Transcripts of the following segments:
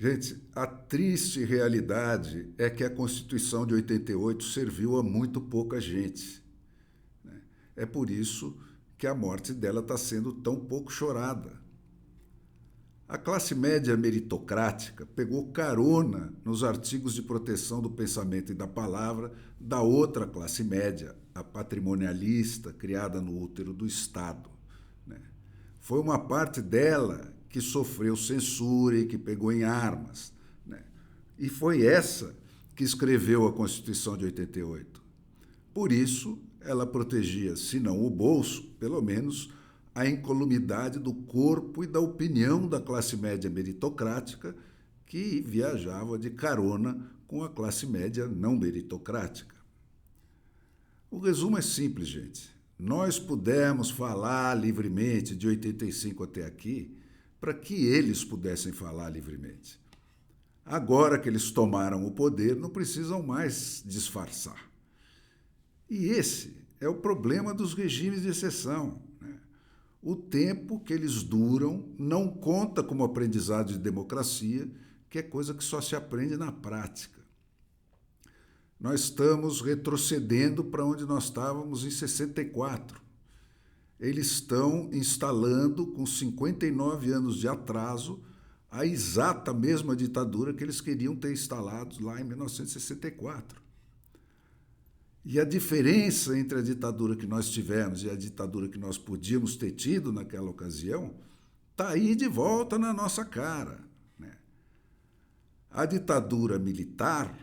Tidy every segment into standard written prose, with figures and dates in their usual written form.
Gente, a triste realidade é que a Constituição de 88 serviu a muito pouca gente. É por isso que a morte dela está sendo tão pouco chorada. A classe média meritocrática pegou carona nos artigos de proteção do pensamento e da palavra da outra classe média, a patrimonialista, criada no útero do Estado. Foi uma parte dela que sofreu censura e que pegou em armas. E foi essa que escreveu a Constituição de 88. Por isso, ela protegia, se não o bolso, pelo menos a incolumidade do corpo e da opinião da classe média meritocrática que viajava de carona com a classe média não meritocrática. O resumo é simples, gente. Nós pudemos falar livremente de 85 até aqui para que eles pudessem falar livremente. Agora que eles tomaram o poder, não precisam mais disfarçar. E esse é o problema dos regimes de exceção. O tempo que eles duram não conta como aprendizado de democracia, que é coisa que só se aprende na prática. Nós estamos retrocedendo para onde nós estávamos em 64. Eles estão instalando, com 59 anos de atraso, a exata mesma ditadura que eles queriam ter instalado lá em 1964. E a diferença entre a ditadura que nós tivemos e a ditadura que nós podíamos ter tido naquela ocasião está aí de volta na nossa cara. A ditadura militar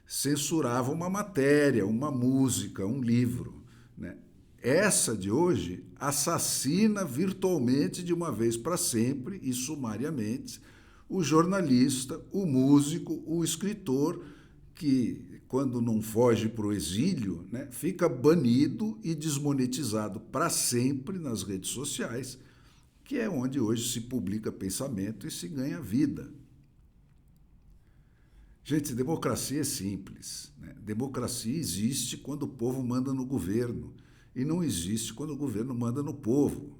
censurava uma matéria, uma música, um livro. Essa de hoje assassina virtualmente de uma vez para sempre e sumariamente o jornalista, o músico, o escritor que, quando não foge para o exílio, fica banido e desmonetizado para sempre nas redes sociais, que é onde hoje se publica pensamento e se ganha vida. Gente, democracia é simples. Democracia existe quando o povo manda no governo e não existe quando o governo manda no povo.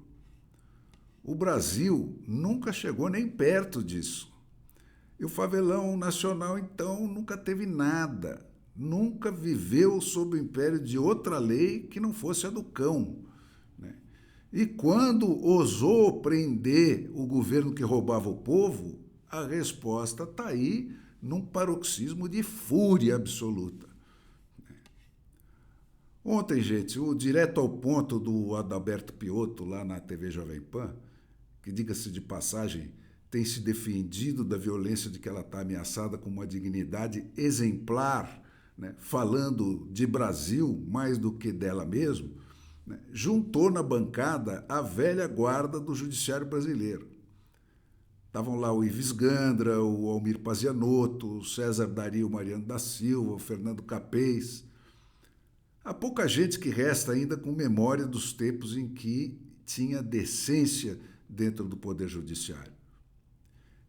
O Brasil nunca chegou nem perto disso. E o favelão nacional, então, nunca teve nada. Nunca viveu sob o império de outra lei que não fosse a do cão. E quando ousou prender o governo que roubava o povo, a resposta está aí num paroxismo de fúria absoluta. Ontem, gente, o direto ao ponto do Adalberto Piotto, lá na TV Jovem Pan, que, diga-se de passagem, tem se defendido da violência de que ela está ameaçada com uma dignidade exemplar, falando de Brasil mais do que dela mesmo, juntou na bancada a velha guarda do judiciário brasileiro. Estavam lá o Ives Gandra, o Almir Pazianotto, o César Dario Mariano da Silva, o Fernando Capês. Há pouca gente que resta ainda com memória dos tempos em que tinha decência dentro do Poder Judiciário.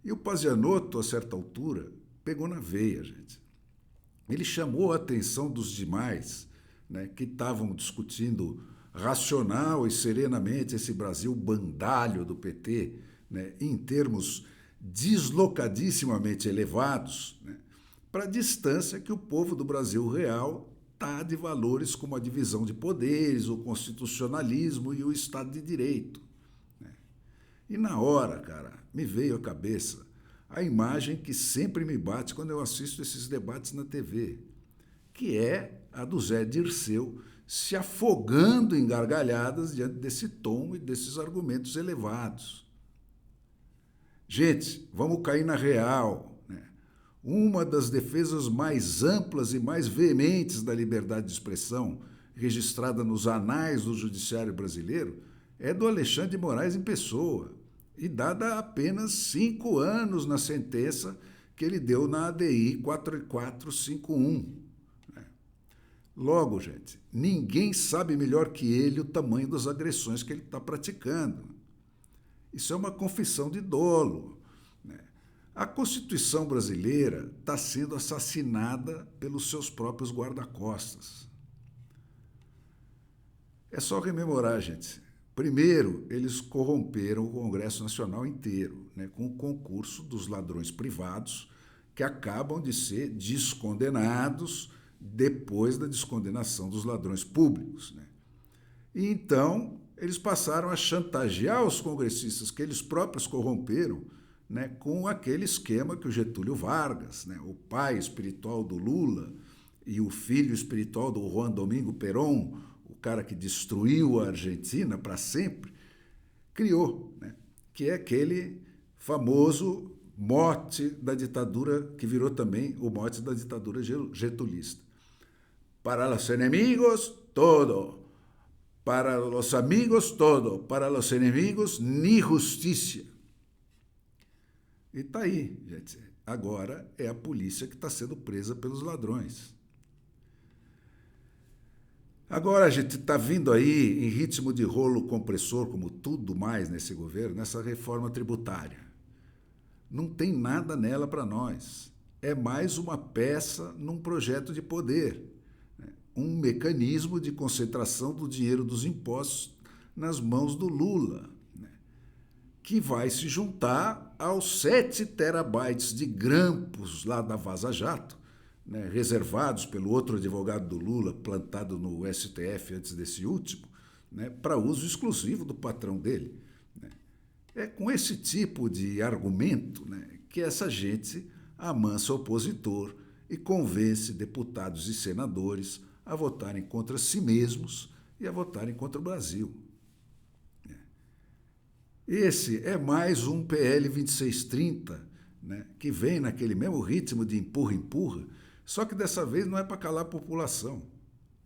E o Pazianotto, a certa altura, pegou na veia, gente. Ele chamou a atenção dos demais, que estavam discutindo racional e serenamente esse Brasil bandalho do PT, em termos deslocadissimamente elevados, para a distância que o povo do Brasil real está de valores como a divisão de poderes, o constitucionalismo e o Estado de Direito. E na hora, cara, me veio à cabeça a imagem que sempre me bate quando eu assisto esses debates na TV, que é a do Zé Dirceu se afogando em gargalhadas diante desse tom e desses argumentos elevados. Gente, vamos cair na real. Uma das defesas mais amplas e mais veementes da liberdade de expressão registrada nos anais do judiciário brasileiro é do Alexandre de Moraes em pessoa, e dada apenas 5 anos na sentença que ele deu na ADI 4451. Logo, gente, ninguém sabe melhor que ele o tamanho das agressões que ele está praticando. Isso é uma confissão de dolo. A Constituição brasileira está sendo assassinada pelos seus próprios guarda-costas. É só rememorar, gente. Primeiro, eles corromperam o Congresso Nacional inteiro, né, com o concurso dos ladrões privados, que acabam de ser descondenados depois da descondenação dos ladrões públicos. Né? E então, eles passaram a chantagear os congressistas que eles próprios corromperam, né, com aquele esquema que o Getúlio Vargas, né, o pai espiritual do Lula e o filho espiritual do Juan Domingo Perón, o cara que destruiu a Argentina para sempre, criou, né, que é aquele famoso mote da ditadura, que virou também o mote da ditadura getulista. Para os enemigos, todo. Para os amigos, todo. Para os inimigos, ni justiça. E está aí, gente. Agora é a polícia que está sendo presa pelos ladrões. Agora a gente está vindo aí em ritmo de rolo compressor, como tudo mais nesse governo, nessa reforma tributária. Não tem nada nela para nós. É mais uma peça num projeto de poder, né? Um mecanismo de concentração do dinheiro dos impostos nas mãos do Lula, né? Que vai se juntar aos 7 terabytes de grampos lá da Vaza Jato, né, reservados pelo outro advogado do Lula, plantado no STF antes desse último, né, para uso exclusivo do patrão dele. Né. É com esse tipo de argumento, né, que essa gente amansa o opositor e convence deputados e senadores a votarem contra si mesmos e a votarem contra o Brasil. Esse é mais um PL 2630, né, que vem naquele mesmo ritmo de empurra-empurra, só que dessa vez não é para calar a população.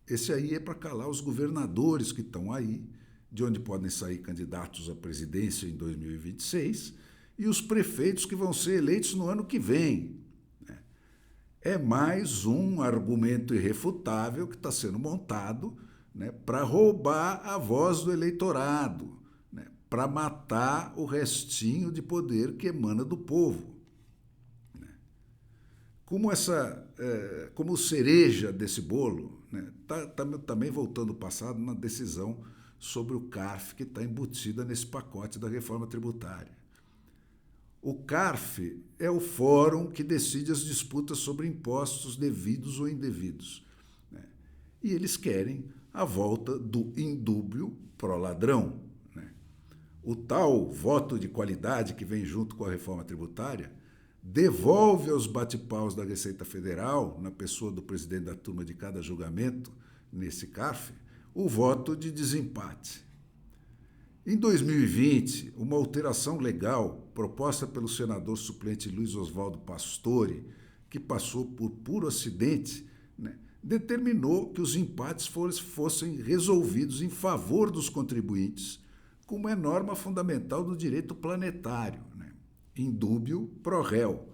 Esse aí é para calar os governadores que estão aí, de onde podem sair candidatos à presidência em 2026, e os prefeitos que vão ser eleitos no ano que vem. É mais um argumento irrefutável que está sendo montado, né, para roubar a voz do eleitorado, né, para matar o restinho de poder que emana do povo. Como cereja desse bolo, né, tá também voltando ao passado na decisão sobre o CARF que está embutida nesse pacote da reforma tributária. O CARF é o fórum que decide as disputas sobre impostos devidos ou indevidos, né? E eles querem a volta do indúbio pró-ladrão, né? O tal voto de qualidade que vem junto com a reforma tributária devolve aos bate-paus da Receita Federal, na pessoa do presidente da turma de cada julgamento, nesse CARF, o voto de desempate. Em 2020, uma alteração legal proposta pelo senador suplente Luiz Oswaldo Pastore, que passou por puro acidente, né, determinou que os empates fossem resolvidos em favor dos contribuintes, como é norma fundamental do direito planetário, né? Indúbio pro réu.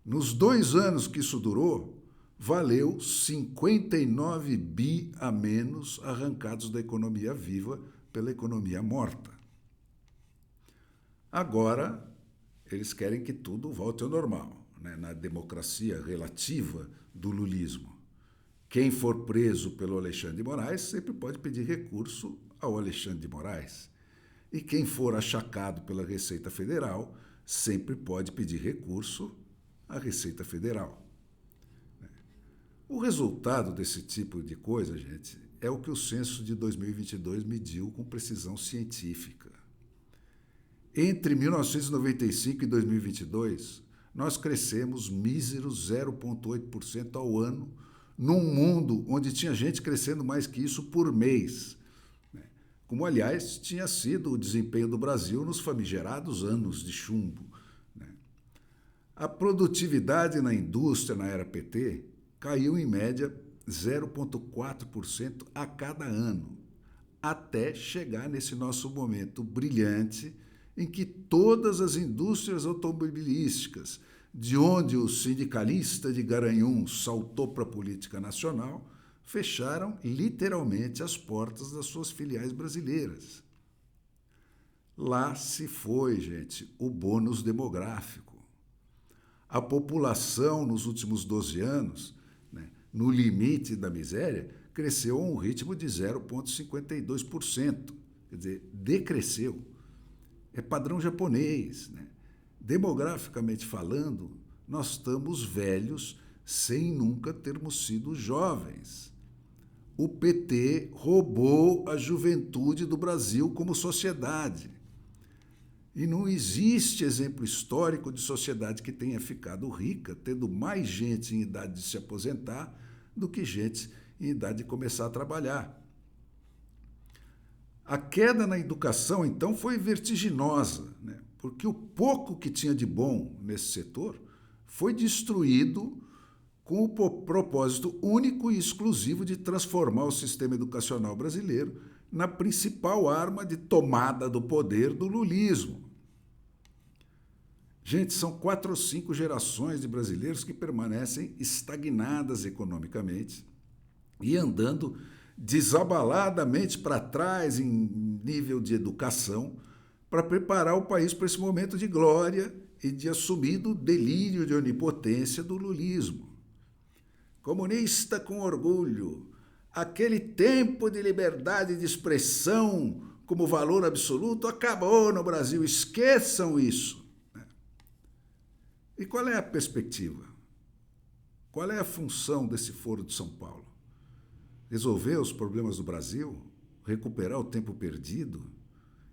Nos 2 anos que isso durou, valeu 59 bi a menos arrancados da economia viva pela economia morta. Agora, eles querem que tudo volte ao normal, né, na democracia relativa do lulismo. Quem for preso pelo Alexandre de Moraes sempre pode pedir recurso ao Alexandre de Moraes. E quem for achacado pela Receita Federal sempre pode pedir recurso à Receita Federal. O resultado desse tipo de coisa, gente, é o que o censo de 2022 mediu com precisão científica. Entre 1995 e 2022, nós crescemos míseros 0,8% ao ano, num mundo onde tinha gente crescendo mais que isso por mês, como, aliás, tinha sido o desempenho do Brasil nos famigerados anos de chumbo. A produtividade na indústria na era PT caiu em média 0,4% a cada ano, até chegar nesse nosso momento brilhante em que todas as indústrias automobilísticas, de onde o sindicalista de Garanhuns saltou para a política nacional, fecharam literalmente as portas das suas filiais brasileiras. Lá se foi, gente, o bônus demográfico. A população nos últimos 12 anos, né, no limite da miséria, cresceu a um ritmo de 0,52%. quer dizer, decresceu. É padrão japonês, né? Demograficamente falando, nós estamos velhos sem nunca termos sido jovens. O PT roubou a juventude do Brasil como sociedade. E não existe exemplo histórico de sociedade que tenha ficado rica, tendo mais gente em idade de se aposentar do que gente em idade de começar a trabalhar. A queda na educação, então, foi vertiginosa, né? Porque o pouco que tinha de bom nesse setor foi destruído com o propósito único e exclusivo de transformar o sistema educacional brasileiro na principal arma de tomada do poder do lulismo. Gente, são 4 ou 5 gerações de brasileiros que permanecem estagnadas economicamente e andando desabaladamente para trás em nível de educação para preparar o país para esse momento de glória e de assumido delírio de onipotência do lulismo. Comunista com orgulho, aquele tempo de liberdade de expressão como valor absoluto acabou no Brasil, esqueçam isso. E qual é a perspectiva? Qual é a função desse Foro de São Paulo? Resolver os problemas do Brasil? Recuperar o tempo perdido?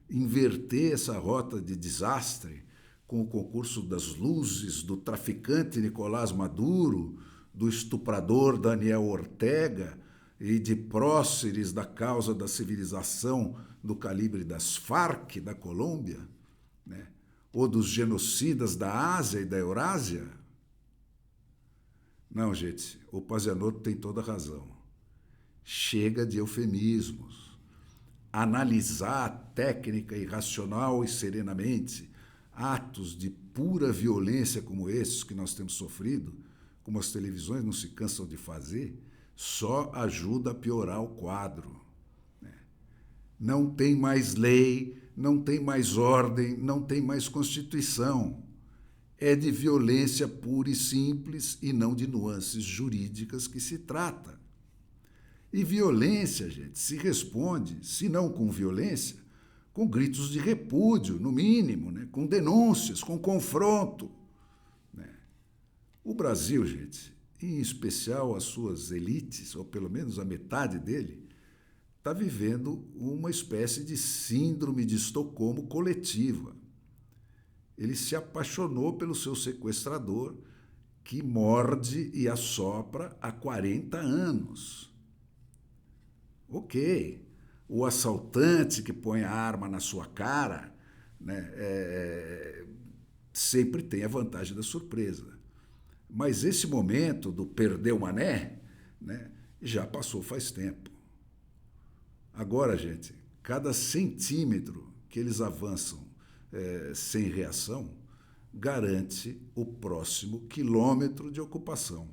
Inverter essa rota de desastre com o concurso das luzes do traficante Nicolás Maduro, do estuprador Daniel Ortega e de próceres da causa da civilização do calibre das Farc da Colômbia, né? Ou dos genocidas da Ásia e da Eurásia? Não, gente, o Pazianotto tem toda a razão. Chega de eufemismos. Analisar técnica e racional e serenamente atos de pura violência como esses que nós temos sofrido, como as televisões não se cansam de fazer, só ajuda a piorar o quadro. Não tem mais lei, não tem mais ordem, não tem mais Constituição. É de violência pura e simples e não de nuances jurídicas que se trata. E violência, gente, se responde, se não com violência, com gritos de repúdio, no mínimo, né? Com denúncias, com confronto. Né? O Brasil, gente, em especial as suas elites, ou pelo menos a metade dele, está vivendo uma espécie de síndrome de Estocolmo coletiva. Ele se apaixonou pelo seu sequestrador, que morde e assopra há 40 anos. Ok, o assaltante que põe a arma na sua cara, né, sempre tem a vantagem da surpresa. Mas esse momento do perder o mané, né, já passou faz tempo. Agora, gente, cada centímetro que eles avançam sem reação garante o próximo quilômetro de ocupação.